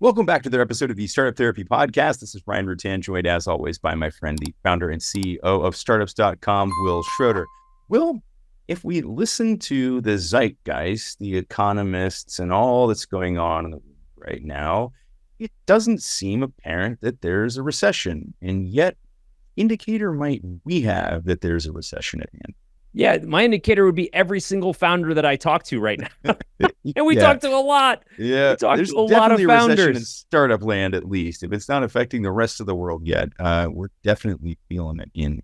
Welcome back to their episode of the Startup Therapy Podcast. This is Ryan Rutan, joined as always by my friend, the founder and CEO of Startups.com, Will Schroeder. Will, if we listen to the zeitgeist, the economists, and all that's going on in the world right now, it doesn't seem apparent that there's a recession. And yet, indicator might we have that there's a recession at hand? Yeah, my indicator would be every single founder that I talk to right now. And we talk to a lot. Yeah, we talk there's to a lot of definitely a founders. recession in startup land, at least. If it's not affecting the rest of the world yet, we're definitely feeling it in.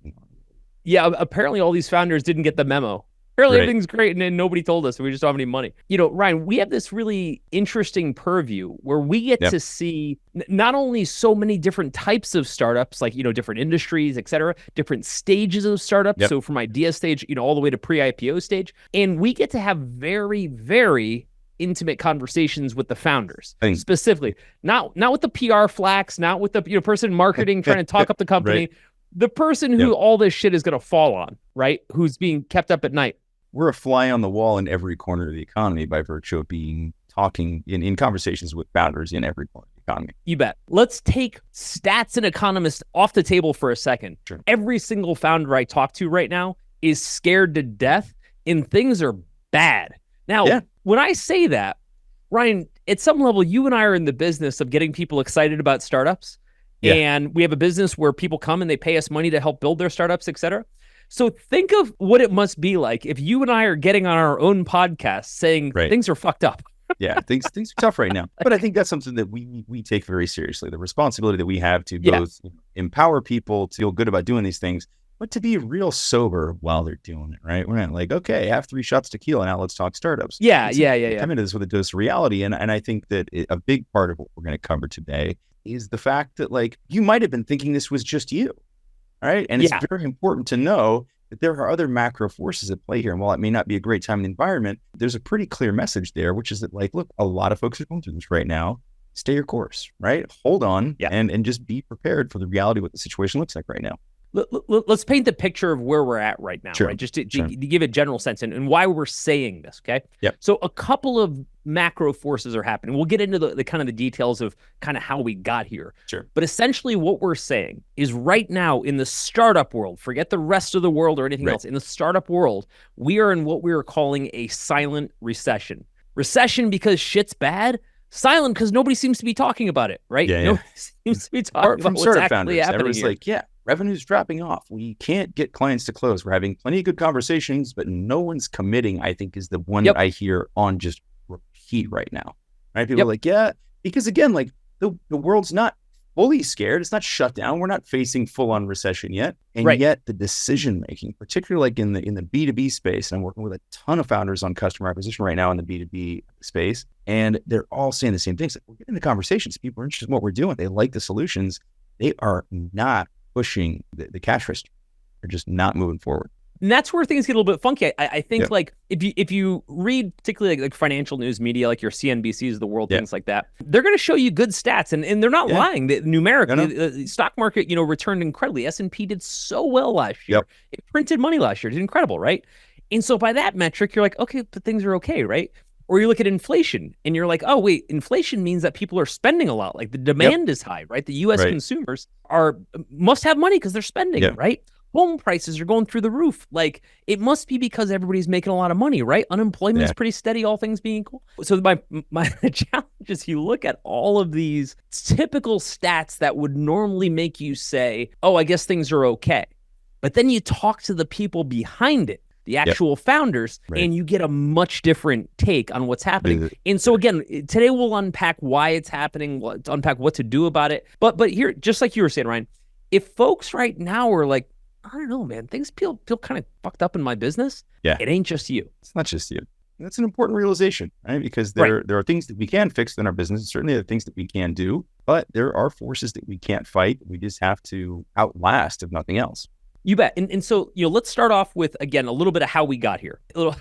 Yeah, apparently all these founders didn't get the memo. Apparently Right. everything's great and nobody told us. We just don't have any money. You know, Ryan, we have this really interesting purview where we get to see not only so many different types of startups, like, different industries, et cetera, different stages of startups. So from idea stage, all the way to pre-IPO stage. And we get to have very, very intimate conversations with the founders, specifically, not with the PR flacks, not with the person in marketing trying to talk up the company, Right. the person who all this shit is going to fall on, right? Who's being kept up at night. We're a fly on the wall in every corner of the economy by virtue of talking in conversations with founders in every corner of the economy. You bet. Let's take stats and economists off the table for a second. Sure. Every single founder I talk to right now is scared to death and things are bad. Now, when I say that, Ryan, at some level, you and I are in the business of getting people excited about startups. And we have a business where people come and they pay us money to help build their startups, et cetera. So think of what it must be like if you and I are getting on our own podcast saying things are fucked up. Things are tough right now. But I think that's something that we take very seriously. The responsibility that we have to both empower people to feel good about doing these things, but to be real sober while they're doing it, right? We're not like, okay, have 3 shots tequila, now let's talk startups. Yeah. Come into this with a dose of reality. And I think that a big part of what we're going to cover today is the fact that, like, you might have been thinking this was just you. All right. And it's very important to know that there are other macro forces at play here. And while it may not be a great time in the environment, there's a pretty clear message there, which is that, like, look, a lot of folks are going through this right now. Stay your course, right? Hold on and just be prepared for the reality of what the situation looks like right now. Let's paint the picture of where we're at right now, right? Just to give a general sense and why we're saying this, okay? So a couple of macro forces are happening. We'll get into the kind of the details of kind of how we got here. But essentially what we're saying is right now in the startup world, forget the rest of the world or anything else, in the startup world, we are in what we are calling a silent recession. Recession because shit's bad. Silent because nobody seems to be talking about it, right? Nobody seems to be talking about what's actually happening everyone's here. like, revenue's dropping off. We can't get clients to close. We're having plenty of good conversations, but no one's committing, I think, is the one that I hear on just repeat right now. Right? People are like, because again, like the world's not fully scared. It's not shut down. We're not facing full-on recession yet. And yet the decision-making, particularly like in the B2B space, and I'm working with a ton of founders on customer acquisition right now in the B2B space, and they're all saying the same things. Like, we're getting the conversations. People are interested in what we're doing. They like the solutions. They are not pushing the cash register. They're just not moving forward. And that's where things get a little bit funky. I think like if you read particularly like financial news media, like your CNBCs of the world, things like that, they're going to show you good stats and they're not lying. Numerically, the stock market, returned incredibly. S&P did so well last year. It printed money last year. It did incredible, right? And so by that metric, you're like, okay, but things are okay, right? Or you look at inflation and you're like, oh, wait, inflation means that people are spending a lot. Like the demand is high, right? The U.S. consumers must have money because they're spending, right? Home prices are going through the roof. Like it must be because everybody's making a lot of money, right? Unemployment is pretty steady, all things being equal. So my challenge is you look at all of these typical stats that would normally make you say, oh, I guess things are okay. But then you talk to the people behind it, the actual founders, and you get a much different take on what's happening. And so again, today we'll unpack why it's happening, unpack what to do about it. But here, just like you were saying, Ryan, if folks right now are like, I don't know, man, things feel kind of fucked up in my business, it ain't just you. It's not just you. That's an important realization, right? Because there are things that we can fix in our business. And certainly there are things that we can do, but there are forces that we can't fight. We just have to outlast, if nothing else. You bet. And so, let's start off with, again, a little bit of how we got here, a little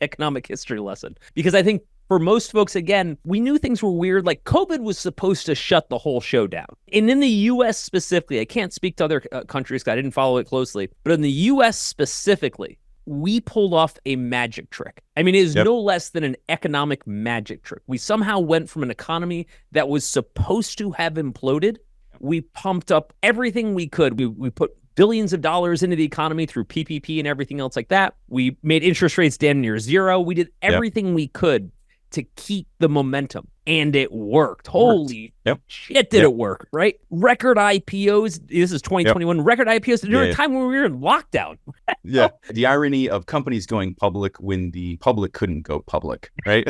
economic history lesson, because I think for most folks, again, we knew things were weird. Like COVID was supposed to shut the whole show down. And in the U.S. specifically, I can't speak to other countries because I didn't follow it closely, but in the U.S. specifically, we pulled off a magic trick. I mean, it is no less than an economic magic trick. We somehow went from an economy that was supposed to have imploded. We pumped up everything we could. We put billions of dollars into the economy through PPP and everything else like that. We made interest rates damn near zero. We did everything we could to keep the momentum, and it worked. Holy shit, did it work, right? Record IPOs. This is 2021. Record IPOs during a time when we were in lockdown. The irony of companies going public when the public couldn't go public, right?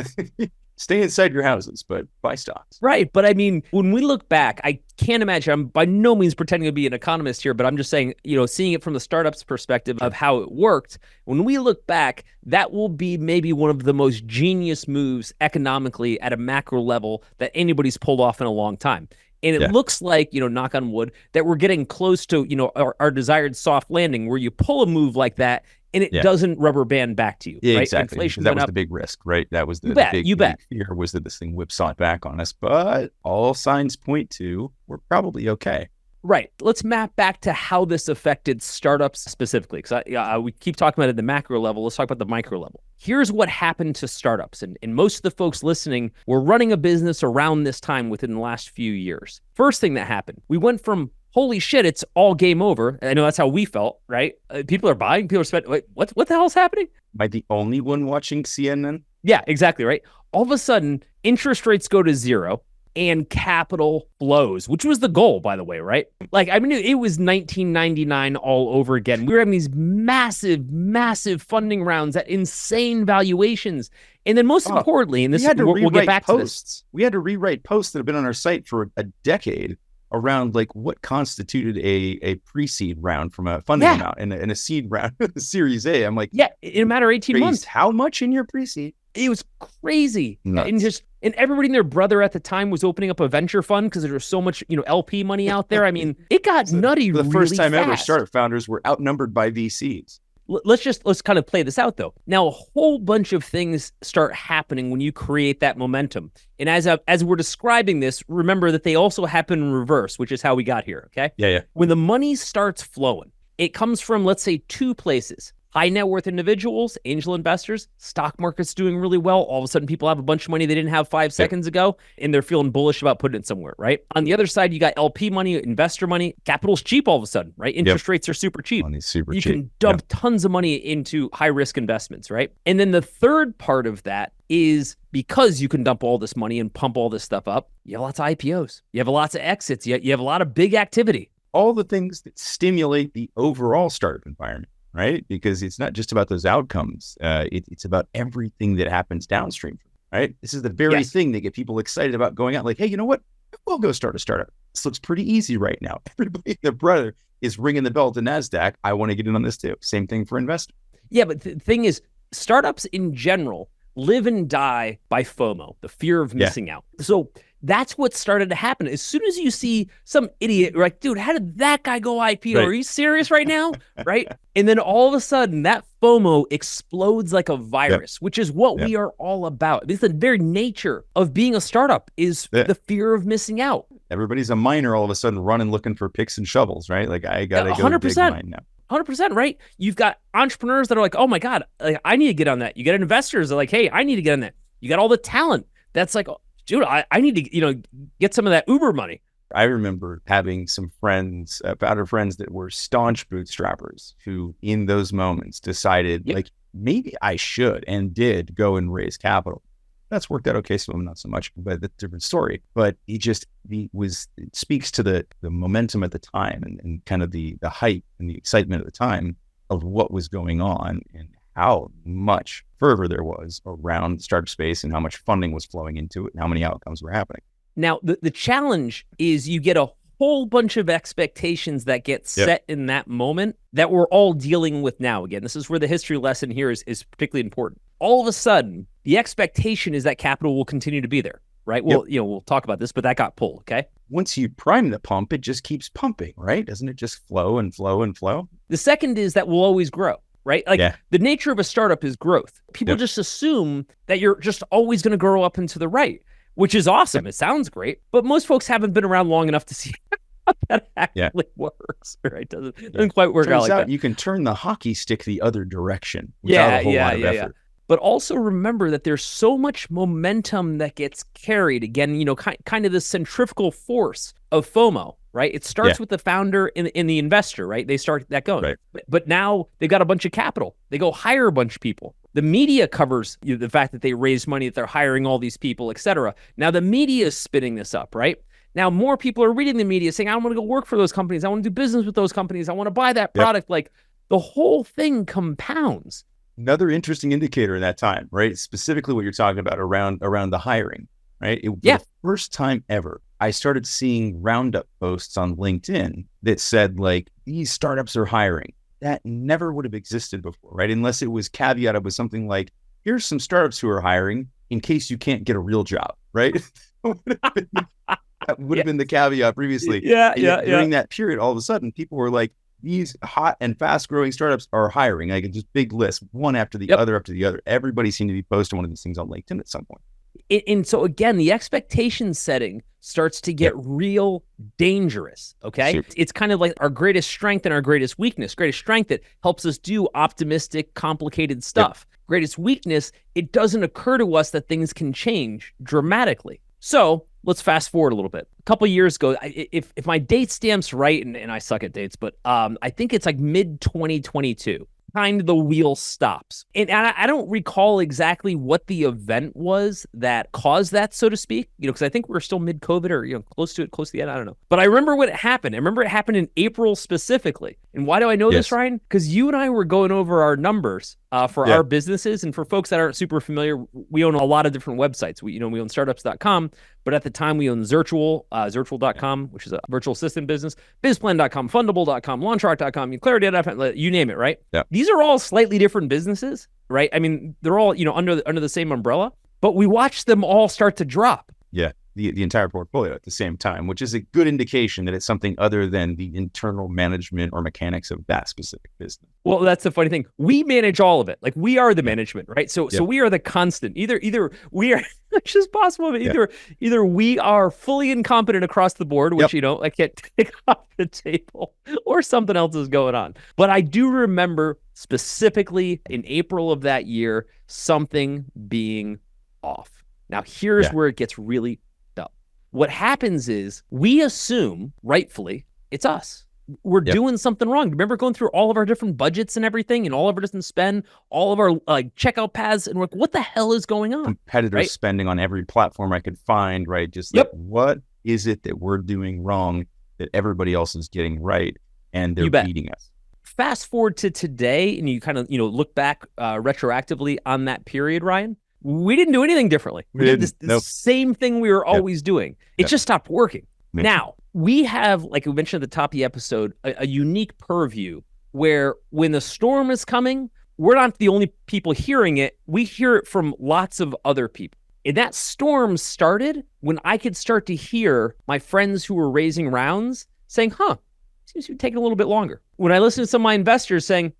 Stay inside your houses, but buy stocks. Right. But I mean, when we look back, I can't imagine, I'm by no means pretending to be an economist here, but I'm just saying, seeing it from the startup's perspective of how it worked. When we look back, that will be maybe one of the most genius moves economically at a macro level that anybody's pulled off in a long time. And it looks like, knock on wood, that we're getting close to, our desired soft landing where you pull a move like that and it doesn't rubber band back to you. Yeah, right? exactly. Inflation that was the big risk, right? That was the big fear, was that this thing whipsawed back on us. But all signs point to we're probably okay. Right. Let's map back to how this affected startups specifically, because we keep talking about it at the macro level. Let's talk about the micro level. Here's what happened to startups. And most of the folks listening were running a business around this time within the last few years. First thing that happened, we went from holy shit, it's all game over. I know that's how we felt, right? People are buying, people are spending. Wait, what the hell's happening? Am I the only one watching CNN? Yeah, exactly, right? All of a sudden, interest rates go to zero and capital flows, which was the goal, by the way, right? Like, I mean, it was 1999 all over again. We were having these massive, massive funding rounds at insane valuations. And then most importantly, and this we'll get back to this. We had to rewrite posts that have been on our site for a decade around like what constituted a pre-seed round from a funding amount and a seed round, Series A. I'm like, in a matter of 18 months. How much in your pre-seed? It was crazy. Nuts. And everybody and their brother at the time was opening up a venture fund because there was so much, LP money out there. I mean, it got nutty really fast. The first time ever startup founders were outnumbered by VCs. Let's kind of play this out though. Now, a whole bunch of things start happening when you create that momentum. And as we're describing this, remember that they also happen in reverse, which is how we got here, okay? Yeah. When the money starts flowing, it comes from, let's say, two places. High net worth individuals, angel investors, stock market's doing really well. All of a sudden, people have a bunch of money they didn't have 5 seconds ago, and they're feeling bullish about putting it somewhere, right? On the other side, you got LP money, investor money. Capital's cheap all of a sudden, right? Interest rates are super cheap. Money's super cheap. You can dump tons of money into high-risk investments, right? And then the third part of that is because you can dump all this money and pump all this stuff up, you have lots of IPOs. You have lots of exits. You have a lot of big activity. All the things that stimulate the overall startup environment. Right? Because it's not just about those outcomes. It's about everything that happens downstream, right? This is the very thing that get people excited about going out. Like, hey, you know what? We'll go start a startup. This looks pretty easy right now. Everybody, their brother is ringing the bell to NASDAQ. I want to get in on this too. Same thing for investors. Yeah, but the thing is, startups in general live and die by FOMO, the fear of missing out. So that's what started to happen. As soon as you see some idiot, like, dude, how did that guy go IPO? Right. Are you serious right now? Right? And then all of a sudden, that FOMO explodes like a virus, which is what we are all about. It's the very nature of being a startup is the fear of missing out. Everybody's a miner all of a sudden running looking for picks and shovels, right? Like, I got to go 100%. dig mine now. 100%, right? You've got entrepreneurs that are like, oh my God, like, I need to get on that. You got investors that are like, hey, I need to get on that. You got all the talent that's like, dude, I need to, get some of that Uber money. I remember having some friends, founder friends that were staunch bootstrappers who in those moments decided like, maybe I should and did go and raise capital. That's worked out okay. Some of them not so much, but that's a different story. But it speaks to the momentum at the time and kind of the hype and the excitement at the time of what was going on and how much fervor there was around the startup space and how much funding was flowing into it and how many outcomes were happening. Now, the challenge is you get a whole bunch of expectations that get set in that moment that we're all dealing with now. Again, this is where the history lesson here is particularly important. All of a sudden, the expectation is that capital will continue to be there, right? Well, we'll talk about this, but that got pulled, okay? Once you prime the pump, it just keeps pumping, right? Doesn't it just flow and flow and flow? The second is that we'll always grow. Right? Like the nature of a startup is growth. People just assume that you're just always going to grow up and to the right, which is awesome. It sounds great, but most folks haven't been around long enough to see that actually works, right? Doesn't quite work out Turns like out that. you can turn the hockey stick the other direction without a whole lot of effort. But also remember that there's so much momentum that gets carried. Again, kind of the centrifugal force of FOMO, right? It starts with the founder and the investor, right? They start that going. Right. But now they've got a bunch of capital. They go hire a bunch of people. The media covers the fact that they raised money, that they're hiring all these people, et cetera. Now the media is spinning this up, right? Now more people are reading the media saying, I want to go work for those companies. I want to do business with those companies. I want to buy that product. Like the whole thing compounds. Another interesting indicator in that time, right? Specifically what you're talking about around the hiring, right? For the first time ever, I started seeing roundup posts on LinkedIn that said like, these startups are hiring. That never would have existed before, right? Unless it was caveated with something like, here's some startups who are hiring in case you can't get a real job, right? That would have been the caveat previously. During that period, all of a sudden, people were like, these hot and fast growing startups are hiring, like just big lists, one after the other after the other. Everybody seemed to be posting one of these things on LinkedIn at some point. And so again, the expectation setting starts to get real dangerous, okay? It's kind of like our greatest strength and our greatest weakness. Greatest strength, it helps us do optimistic, complicated stuff. Greatest weakness, it doesn't occur to us that things can change dramatically. So let's fast forward a little bit. A couple of years ago, if my date stamp's right, and I suck at dates, but I think it's like mid-2022, kind of the wheel stops. And I don't recall exactly what the event was that caused that, so to speak, because I think we're still mid-COVID or close to the end. I don't know. But I remember when it happened. I remember it happened in April specifically. And why do I know this, Ryan? Because you and I were going over our numbers for our businesses. And for folks that aren't super familiar, we own a lot of different websites. We own startups.com, but at the time we owned Zirtual.com, which is a virtual assistant business, bizplan.com, fundable.com, launchrock.com, clarity.fm, you name it, right? Yeah. These are all slightly different businesses, right? I mean, they're all, under the same umbrella, but we watched them all start to drop. Yeah. The entire portfolio at the same time, which is a good indication that it's something other than the internal management or mechanics of that specific business. Well, that's the funny thing. We manage all of it. Like we are the management, right? So we are the constant. Either we are, which is possible, but either we are fully incompetent across the board, which I can't take off the table, or something else is going on. But I do remember specifically in April of that year, something being off. Now here's where it gets really dumb. What happens is we assume, rightfully, it's us. We're doing something wrong. Remember going through all of our different budgets and everything and all of our different spend, all of our checkout paths, and we're like, what the hell is going on? Competitors spending on every platform I could find, right? Just like, what is it that we're doing wrong that everybody else is getting right and they're beating us? Fast forward to today and you kind of, look back retroactively on that period, Ryan. We didn't do anything differently. We did the same thing we were always doing. It just stopped working. Now, we have, like we mentioned at the top of the episode, a unique purview where when the storm is coming, we're not the only people hearing it. We hear it from lots of other people. And that storm started when I could start to hear my friends who were raising rounds saying, seems to be taking a little bit longer. When I listened to some of my investors saying,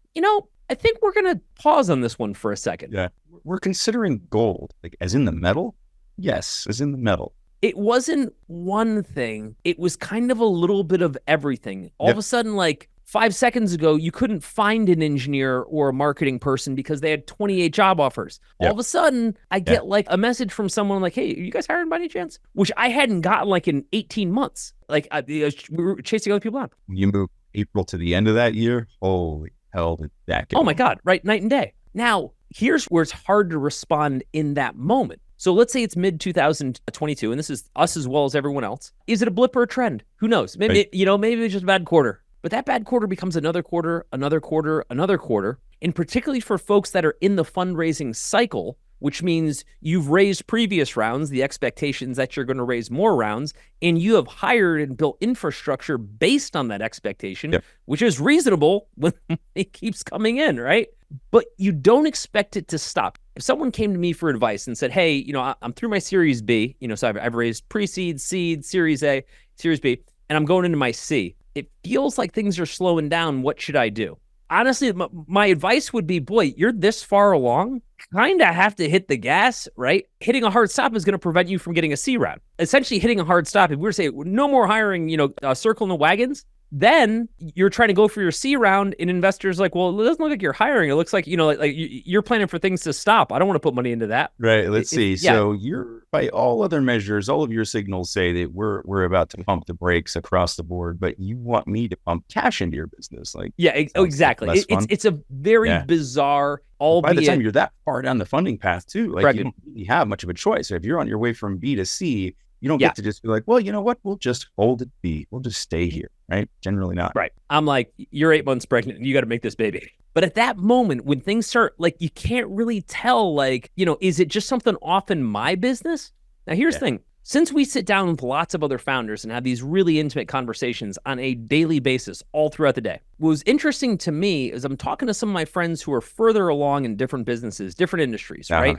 I think we're going to pause on this one for a second. Yeah. We're considering gold, like as in the metal? Yes, as in the metal. It wasn't one thing. It was kind of a little bit of everything. All of a sudden, like 5 seconds ago, you couldn't find an engineer or a marketing person because they had 28 job offers. All of a sudden, I get like a message from someone like, hey, are you guys hiring by any chance? Which I hadn't gotten like in 18 months. Like we were chasing other people out. When you move April to the end of that year, holy hell did that get my God, right? Night and day. Now, here's where it's hard to respond in that moment. So let's say it's mid-2022, and this is us as well as everyone else. Is it a blip or a trend? Who knows? Maybe, maybe it's just a bad quarter. But that bad quarter becomes another quarter, another quarter, another quarter. And particularly for folks that are in the fundraising cycle, which means you've raised previous rounds, the expectations that you're going to raise more rounds, and you have hired and built infrastructure based on that expectation, which is reasonable when it keeps coming in, right? But you don't expect it to stop. If someone came to me for advice and said, hey, I'm through my Series B, so I've raised pre-seed, seed, Series A, Series B, and I'm going into my C. It feels like things are slowing down. What should I do? honestly, my advice would be, boy, you're this far along, kind of have to hit the gas, right? Hitting a hard stop is going to prevent you from getting a C round. Essentially, hitting a hard stop, if we were to say no more hiring, circling the wagons, then you're trying to go for your C round, and investors like, well, it doesn't look like you're hiring. It looks like, you're planning for things to stop. I don't want to put money into that. Right. Let's see. So you're, by all other measures, all of your signals say that we're about to pump the brakes across the board, but you want me to pump cash into your business. Exactly. It's a very bizarre, albeit... By the time you're that far down the funding path too, you don't really have much of a choice. So if you're on your way from B to C, you don't get to just be like, well, you know what? We'll just hold it B. We'll just stay here, right? Generally not. Right. I'm like, you're 8 months pregnant and you got to make this baby. But at that moment, when things start, you can't really tell, is it just something off in my business? Now, here's the thing. Since we sit down with lots of other founders and have these really intimate conversations on a daily basis all throughout the day, what was interesting to me is I'm talking to some of my friends who are further along in different businesses, different industries, right?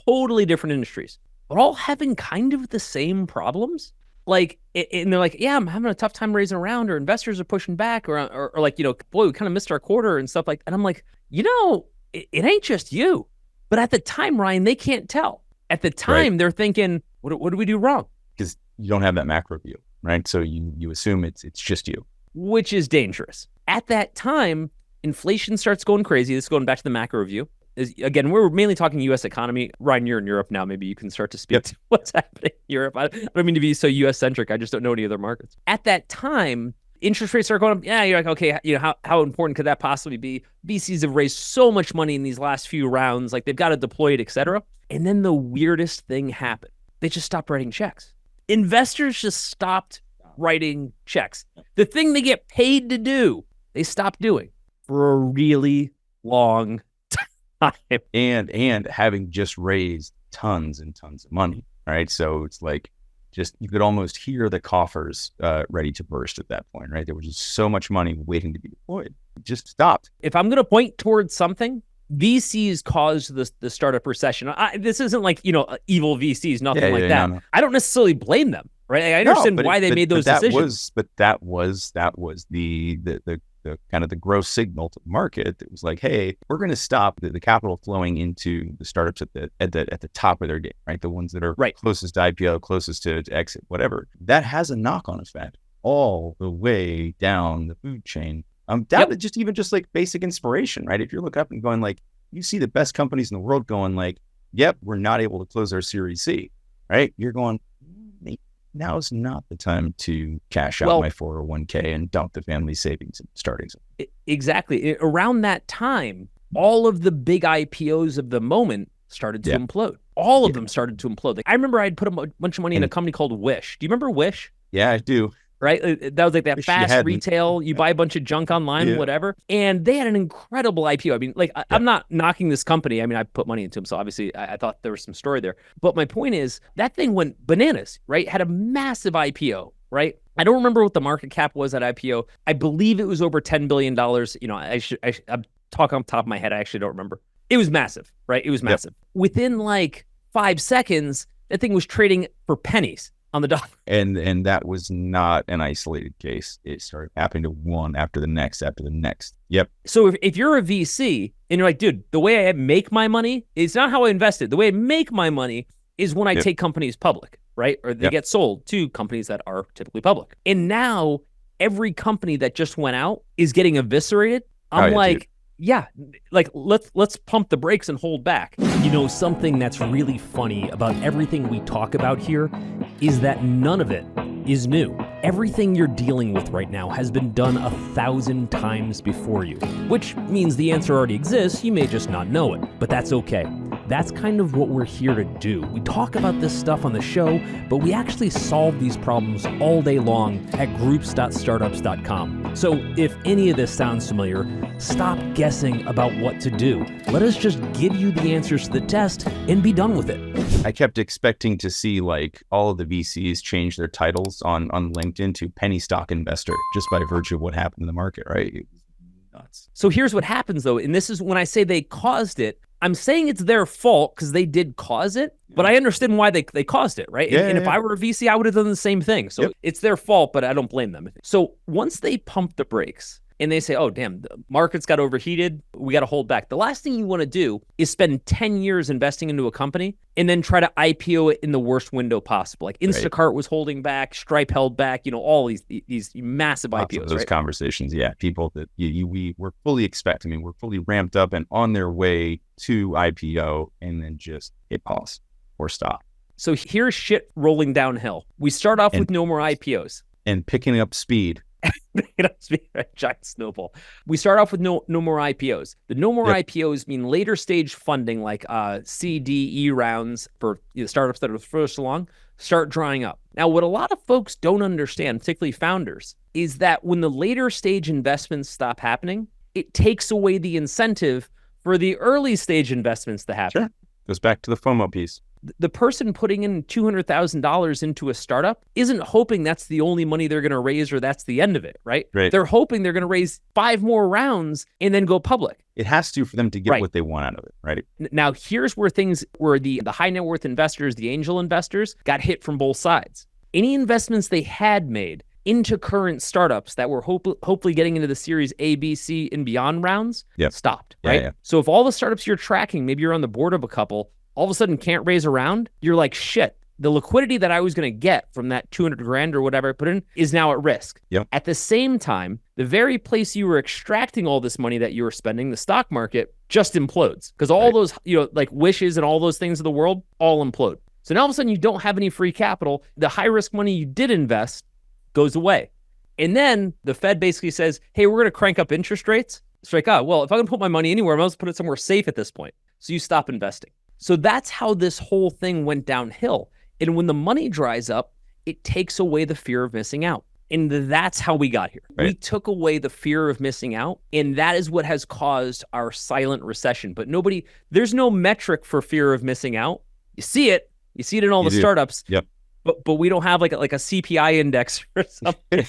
Totally different industries, but all having kind of the same problems. And they're like, yeah, I'm having a tough time raising around, or investors are pushing back, or boy, we kind of missed our quarter and stuff like that. And I'm like, it ain't just you. But at the time, Ryan, they can't tell. At the time, they're thinking, what do we do wrong? Because you don't have that macro view, right? So you assume it's just you. Which is dangerous. At that time, inflation starts going crazy. This is going back to the macro view. Again, we're mainly talking U.S. economy. Ryan, you're in Europe now. Maybe you can start to speak to what's happening in Europe. I don't mean to be so U.S.-centric. I just don't know any other markets. At that time, interest rates are going up. Yeah, you're like, okay, how important could that possibly be? VCs have raised so much money in these last few rounds. They've got to deploy it, et cetera. And then the weirdest thing happened. They just stopped writing checks. Investors just stopped writing checks. The thing they get paid to do, they stopped doing for a really long time. And having just raised tons and tons of money, right? So it's you could almost hear the coffers ready to burst at that point, right? There was just so much money waiting to be deployed. It just stopped. If I'm going to point towards something, VCs caused the startup recession. This isn't evil VCs, nothing like that. No. I don't necessarily blame them, right? I understand why they made those decisions. That was the kind of the gross signal to the market that was like, hey, we're going to stop the capital flowing into the startups at the top of their game, right? The ones that are closest to IPO, closest to exit, whatever. That has a knock-on effect all the way down the food chain. Down to just basic inspiration, right? If you're looking up and going you see the best companies in the world going yep, we're not able to close our Series C, right? You're going, now's not the time to cash out my 401k and dump the family savings and starting something. Exactly. Around that time, all of the big IPOs of the moment started to implode. All of them started to implode. I remember I'd put a bunch of money in a company called Wish. Do you remember Wish? Yeah, I do. Right? That was that fast retail. You buy a bunch of junk online, whatever. And they had an incredible IPO. I mean, I'm not knocking this company. I mean, I put money into them. So obviously I thought there was some story there. But my point is that thing went bananas, right? Had a massive IPO, right? I don't remember what the market cap was at IPO. I believe it was over $10 billion. I'm talking off the top of my head. I actually don't remember. It was massive, right? It was massive. Within 5 seconds, that thing was trading for pennies on the dollar. And that was not an isolated case. It started happening to one after the next, after the next. Yep. So if you're a VC and you're like, dude, the way I make my money is not how I invested. The way I make my money is when I take companies public, right? Or they get sold to companies that are typically public. And now every company that just went out is getting eviscerated. I'm let's pump the brakes and hold back. Something that's really funny about everything we talk about here is that none of it is new. Everything you're dealing with right now has been done 1,000 times before you, which means the answer already exists. You may just not know it, but that's okay. That's kind of what we're here to do. We talk about this stuff on the show, but we actually solve these problems all day long at groups.startups.com. So if any of this sounds familiar, stop guessing about what to do. Let us just give you the answers to the test and be done with it. I kept expecting to see all of the VCs change their titles on LinkedIn to penny stock investor just by virtue of what happened in the market, right? It was nuts. So here's what happens though, and this is when I say they caused it, I'm saying it's their fault because they did cause it, but I understand why they caused it, right? And if I were a VC, I would have done the same thing. So it's their fault, but I don't blame them. So once they pumped the brakes, and they say, oh, damn, the market's got overheated. We got to hold back. The last thing you want to do is spend 10 years investing into a company and then try to IPO it in the worst window possible. Like Instacart was holding back, Stripe held back, all these massive Lots IPOs. Of those conversations, people that we were fully expecting, we're fully ramped up and on their way to IPO, and then just hit pause or stop. So here's shit rolling downhill. We start off with no more IPOs. And picking up speed. Giant snowball. We start off with no more IPOs. The no more IPOs mean later stage funding like C, D, E rounds for startups that are first along start drying up. Now, what a lot of folks don't understand, particularly founders, is that when the later stage investments stop happening, it takes away the incentive for the early stage investments to happen. Sure. Goes back to the FOMO piece. The person putting in $200,000 into a startup isn't hoping that's the only money they're going to raise or that's the end of it, right? They're hoping they're going to raise 5 more rounds and then go public. It has to for them to get what they want out of it, right? Now, here's where the high net worth investors, the angel investors, got hit from both sides. Any investments they had made into current startups that were hopefully getting into the series A, B, C, and beyond rounds stopped, right? Yeah. So if all the startups you're tracking, maybe you're on the board of a couple, all of a sudden can't raise a round, you're like, shit, the liquidity that I was going to get from that 200 grand or whatever I put in is now at risk. Yep. At the same time, the very place you were extracting all this money that you were spending, the stock market, just implodes because all those, like wishes and all those things of the world all implode. So now all of a sudden you don't have any free capital. The high risk money you did invest goes away. And then the Fed basically says, hey, we're going to crank up interest rates. It's like, well, if I'm going to put my money anywhere, I must put it somewhere safe at this point. So you stop investing. So that's how this whole thing went downhill. And when the money dries up, it takes away the fear of missing out. And that's how we got here. Right. We took away the fear of missing out. And that is what has caused our silent recession. But there's no metric for fear of missing out. You see it in all the startups. Yep. But we don't have like a CPI index or something.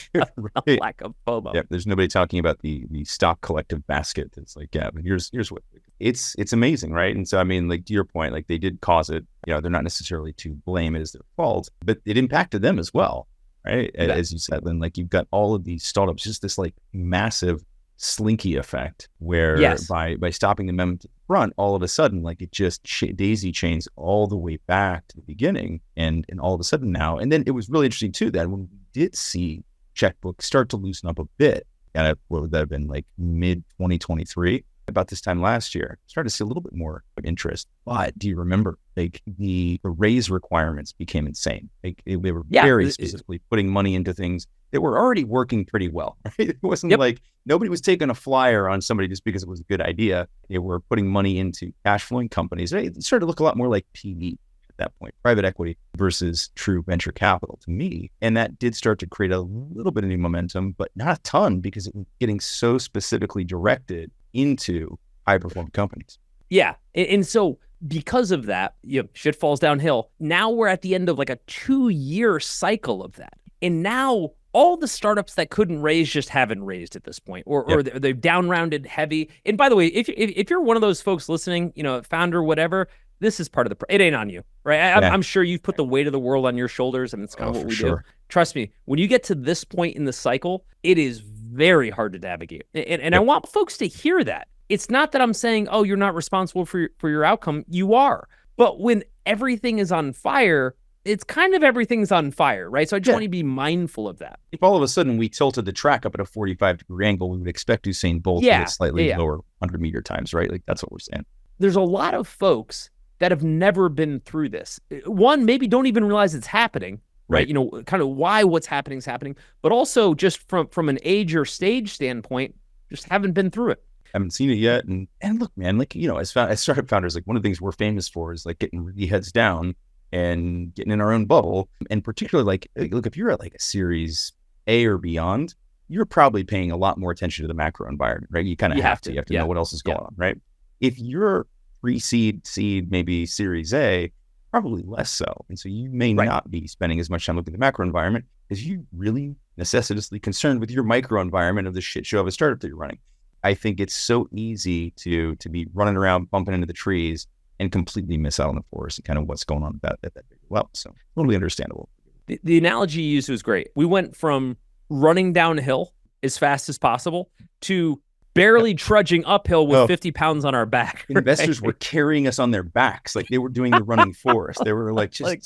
Lack of FOMO. Yeah, there's nobody talking about the stock collective basket. That's like, but here's what it's amazing, right? And so I mean, like to your point, like they did cause it. They're not necessarily to blame it as their fault, but it impacted them as well, right? As you said, then like you've got all of these startups, just this like massive slinky effect where by stopping the momentum to the front, all of a sudden, like it just daisy chains all the way back to the beginning and all of a sudden now. And then it was really interesting too, that when we did see checkbooks start to loosen up a bit, and what would that have been like mid 2023, about this time last year, started to see a little bit more interest. But do you remember like the raise requirements became insane? Like they were very specifically putting money into things that were already working pretty well. Right? It wasn't like nobody was taking a flyer on somebody just because it was a good idea. They were putting money into cash flowing companies. It started to look a lot more like PE at that point, private equity versus true venture capital to me. And that did start to create a little bit of new momentum, but not a ton because it was getting so specifically directed into high performing companies. Yeah. And so because of that, shit falls downhill. Now we're at the end of like a 2-year cycle of that. And now all the startups that couldn't raise just haven't raised at this point, or they've down rounded heavy. And by the way, if you're one of those folks listening, founder, whatever, this is part of it ain't on you, right? I'm sure you've put the weight of the world on your shoulders, and it's kind of what we do. Trust me, when you get to this point in the cycle, it is very hard to navigate. And I want folks to hear that. It's not that I'm saying, oh, you're not responsible for your outcome. You are. But when everything is on fire, it's kind of everything's on fire, right? So I just want you to be mindful of that. If all of a sudden we tilted the track up at a 45-degree angle, we would expect Usain Bolt to hit slightly lower 100-meter times, right? Like that's what we're saying. There's a lot of folks that have never been through this. One, maybe don't even realize it's happening. Right. Kind of why what's happening is happening, but also just from an age or stage standpoint, just haven't been through it. Haven't seen it yet. And look, man, like, as startup founders, like one of the things we're famous for is like getting really heads down and getting in our own bubble. And particularly like, look, if you're at like a series A or beyond, you're probably paying a lot more attention to the macro environment, right? You kind of have to. You have to know what else is going on, right? If you're pre-seed, seed, maybe series A, probably less so. And so you may not be spending as much time looking at the macro environment as you really necessitously concerned with your micro environment of the shit show of a startup that you're running. I think it's so easy to be running around, bumping into the trees and completely miss out on the forest and kind of what's going on at that big level. So totally understandable. The analogy you used was great. We went from running downhill as fast as possible to barely trudging uphill with 50 pounds on our back. Investors were carrying us on their backs. Like they were doing the running for us. They were like, just like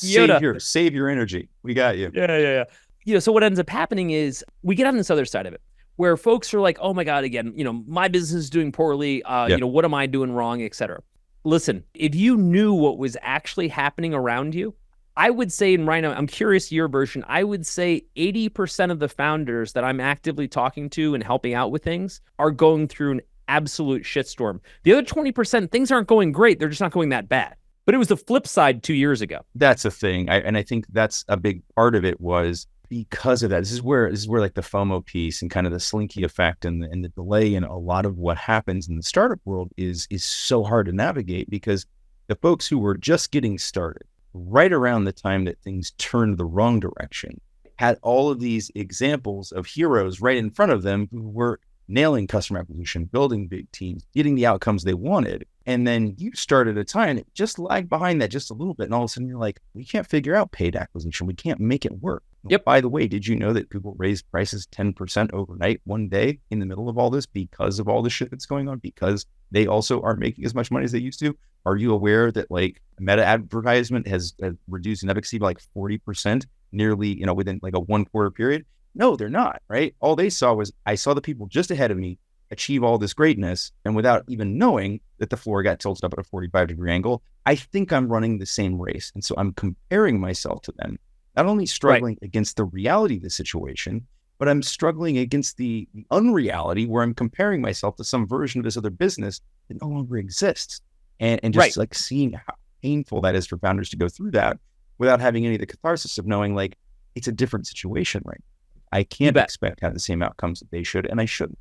save your energy. We got you. Yeah. So what ends up happening is we get on this other side of it where folks are like, oh my God, again, my business is doing poorly. What am I doing wrong, et cetera. Listen, if you knew what was actually happening around you, I would say, and Ryan, I'm curious your version, I would say 80% of the founders that I'm actively talking to and helping out with things are going through an absolute shitstorm. The other 20%, things aren't going great. They're just not going that bad. But it was the flip side 2 years ago. That's a thing. I think that's a big part of it was because of that. This is where like the FOMO piece and kind of the slinky effect and the delay in a lot of what happens in the startup world is so hard to navigate, because the folks who were just getting started right around the time that things turned the wrong direction had all of these examples of heroes right in front of them who were nailing customer acquisition, building big teams, getting the outcomes they wanted. And then you start at a time that just lagged behind that just a little bit. And all of a sudden you're like, we can't figure out paid acquisition. We can't make it work. Yep. By the way, did you know that Google raised prices 10% overnight one day in the middle of all this because of all the shit that's going on, because they also aren't making as much money as they used to? Are you aware that like meta advertisement has reduced in efficacy by like 40% nearly, within like a 1 quarter period? No, they're not, right? All they saw was, I saw the people just ahead of me achieve all this greatness, and without even knowing that the floor got tilted up at a 45-degree angle, I think I'm running the same race. And so I'm comparing myself to them, not only struggling against the reality of the situation, but I'm struggling against the unreality where I'm comparing myself to some version of this other business that no longer exists. And just like seeing how painful that is for founders to go through that without having any of the catharsis of knowing like it's a different situation, right? I can't expect to have the same outcomes that they should, and I shouldn't.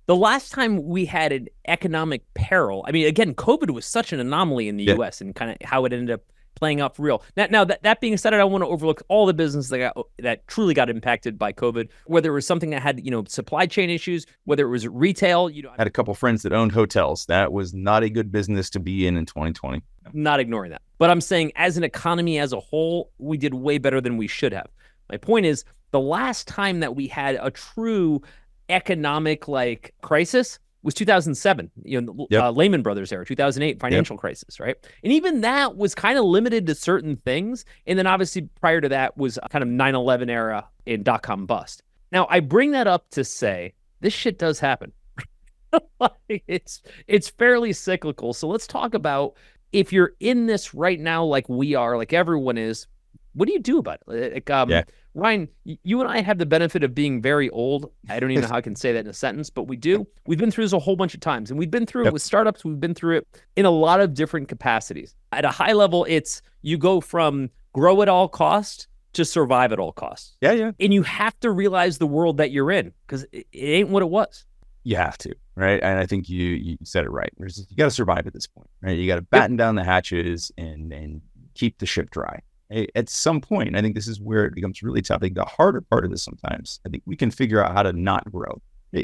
The last time we had an economic peril, I mean, again, COVID was such an anomaly in the US and kind of how it ended up playing out for real. Now that being said, I don't want to overlook all the businesses that truly got impacted by COVID, whether it was something that had, supply chain issues, whether it was retail. I had a couple friends that owned hotels. That was not a good business to be in 2020. Not ignoring that. But I'm saying as an economy as a whole, we did way better than we should have. My point is, the last time that we had a true economic crisis was 2007, Lehman Brothers era, 2008 financial crisis, right? And even that was kind of limited to certain things. And then obviously prior to that was kind of 9/11 era in dot-com bust. Now, I bring that up to say this shit does happen. It's fairly cyclical. So let's talk about, if you're in this right now, like we are, like everyone is, what do you do about it? Ryan, you and I have the benefit of being very old. I don't even know how I can say that in a sentence, but we do. We've been through this a whole bunch of times, and we've been through it with startups. We've been through it in a lot of different capacities. At a high level, it's you go from grow at all costs to survive at all costs. Yeah. And you have to realize the world that you're in, because it ain't what it was. You have to, right? And I think you said it right. You got to survive at this point, right? You got to batten down the hatches and keep the ship dry. At some point, I think this is where it becomes really tough. I think the harder part of this sometimes, I think we can figure out how to not grow.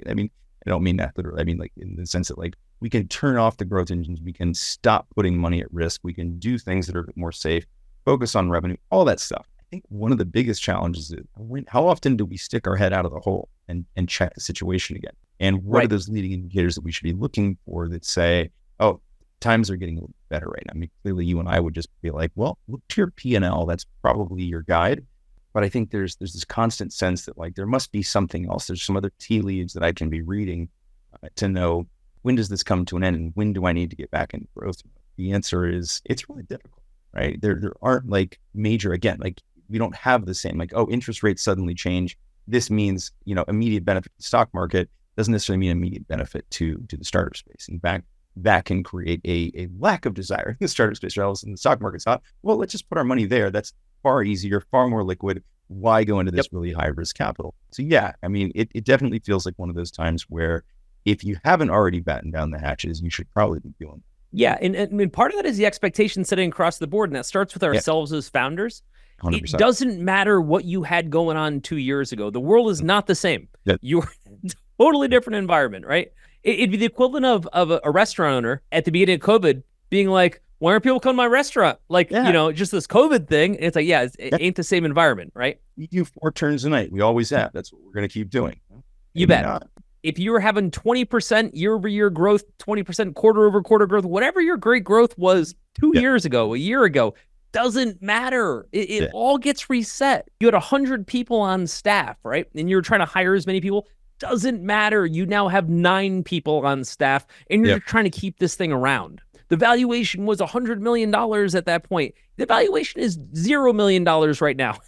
I mean, I don't mean that literally. I mean, like in the sense that like we can turn off the growth engines. We can stop putting money at risk. We can do things that are a bit more safe, focus on revenue, all that stuff. I think one of the biggest challenges is how often do we stick our head out of the hole and check the situation again? And what are those leading indicators that we should be looking for that say, oh, times are getting a little better right now? I mean, clearly you and I would just be like, well, look to your P&L. That's probably your guide. But I think there's this constant sense that like there must be something else. There's some other tea leaves that I can be reading to know, when does this come to an end and when do I need to get back into growth? The answer is it's really difficult, right? There aren't like major, again, like we don't have the same like, oh, interest rates suddenly change. This means, immediate benefit to the stock market. Doesn't necessarily mean immediate benefit to the startup space. In fact, that can create a lack of desire in the startup space, or else in the stock market's hot. Well, let's just put our money there. That's far easier, far more liquid. Why go into this really high risk capital? So yeah, I mean, it definitely feels like one of those times where if you haven't already battened down the hatches, you should probably be doing that. Yeah, and part of that is the expectation setting across the board, and that starts with ourselves as founders. 100%. It doesn't matter what you had going on 2 years ago. The world is not the same. You're totally different environment, right? It'd be the equivalent of a restaurant owner at the beginning of COVID being like, why aren't people coming to my restaurant? Like, just this COVID thing. And it's like, it ain't the same environment, right? We do 4 turns a night. We always have. That's what we're going to keep doing. You bet. If you were having 20% year-over-year growth, 20% quarter-over-quarter growth, whatever your great growth was 2 years ago, a year ago, doesn't matter. It all gets reset. You had 100 people on staff, right? And you're trying to hire as many people. Doesn't matter. You now have 9 people on staff, and you're trying to keep this thing around. The valuation was $100 million at that point. The valuation is $0 million right now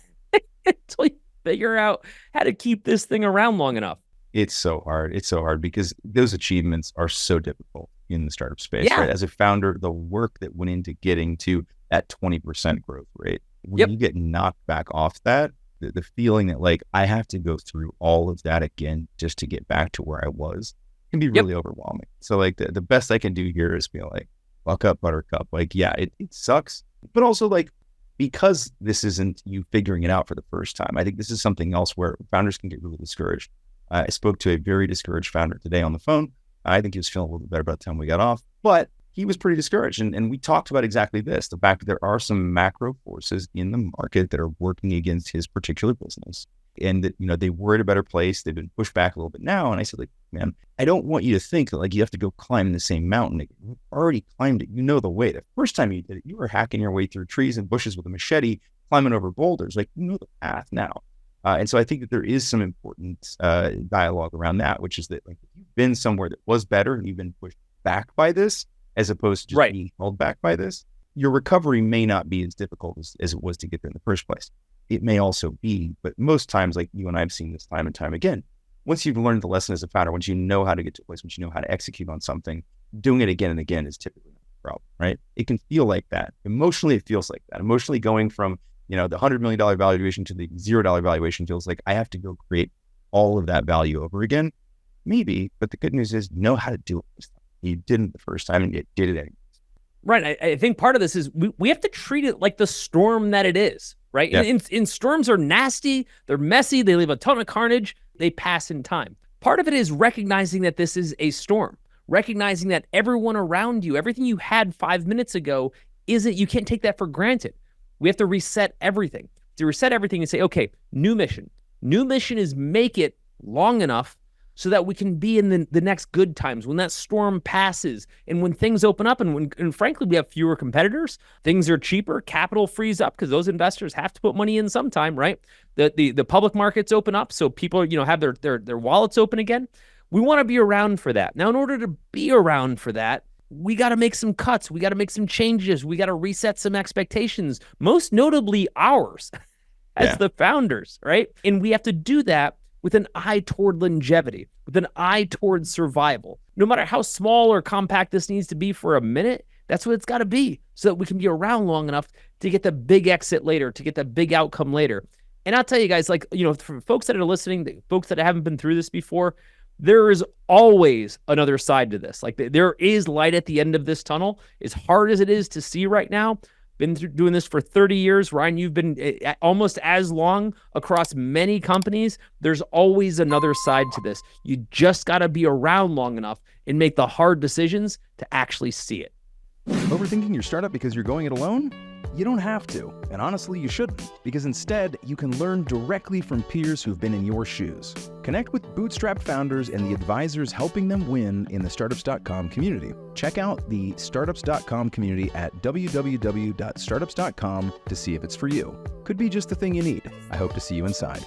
until you figure out how to keep this thing around long enough. It's so hard. It's so hard because those achievements are so difficult in the startup space, right? As a founder, the work that went into getting to that 20% growth rate, when you get knocked back off that, the feeling that like, I have to go through all of that again just to get back to where I was can be really overwhelming. So like the best I can do here is be like, buck up, buttercup. Like, it sucks, but also like, because this isn't you figuring it out for the first time, I think this is something else where founders can get really discouraged. I spoke to a very discouraged founder today on the phone. I think he was feeling a little bit better by the time we got off, but he was pretty discouraged. And we talked about exactly this, the fact that there are some macro forces in the market that are working against his particular business. And that, they were at a better place. They've been pushed back a little bit now. And I said, like, man, I don't want you to think that like you have to go climb the same mountain. You've already climbed it. You know the way. The first time you did it, you were hacking your way through trees and bushes with a machete, climbing over boulders. Like, you know the path now. And so I think that there is some important dialogue around that, which is that like if you've been somewhere that was better and you've been pushed back by this, as opposed to just being held back by this, your recovery may not be as difficult as it was to get there in the first place. It may also be, but most times, like you and I have seen this time and time again, once you've learned the lesson as a founder, once you know how to get to a place, once you know how to execute on something, doing it again and again is typically not a problem, right? It can feel like that. Emotionally, it feels like that. Emotionally going from the $100 million valuation to the $0 valuation feels like I have to go create all of that value over again. Maybe, but the good news is you know how to do it this time. You didn't the first time and you did it anyway. Right. I think part of this is we have to treat it like the storm that it is, right? Yeah. And storms are nasty. They're messy. They leave a ton of carnage. They pass in time. Part of it is recognizing that this is a storm, recognizing that everyone around you, everything you had 5 minutes ago, you can't take that for granted. We have to reset everything. To reset everything and say, okay, new mission. New mission is make it long enough so that we can be in the next good times when that storm passes and when things open up and frankly, we have fewer competitors, things are cheaper, capital frees up because those investors have to put money in sometime, right? The public markets open up so people, have their wallets open again. We want to be around for that. Now, in order to be around for that, we got to make some cuts. We got to make some changes. We got to reset some expectations, most notably ours as the founders, right? And we have to do that with an eye toward longevity, with an eye toward survival. No matter how small or compact this needs to be for a minute, that's what it's got to be so that we can be around long enough to get the big exit later, to get the big outcome later. And I'll tell you guys, like, for folks that are listening, folks that haven't been through this before, there is always another side to this. Like there is light at the end of this tunnel. As hard as it is to see right now, been doing this for 30 years. Ryan, you've been almost as long across many companies. There's always another side to this. You just got to be around long enough and make the hard decisions to actually see it. Overthinking your startup because you're going it alone? You don't have to, and honestly, you shouldn't, because instead, you can learn directly from peers who've been in your shoes. Connect with bootstrapped founders and the advisors helping them win in the Startups.com community. Check out the Startups.com community at www.startups.com to see if it's for you. Could be just the thing you need. I hope to see you inside.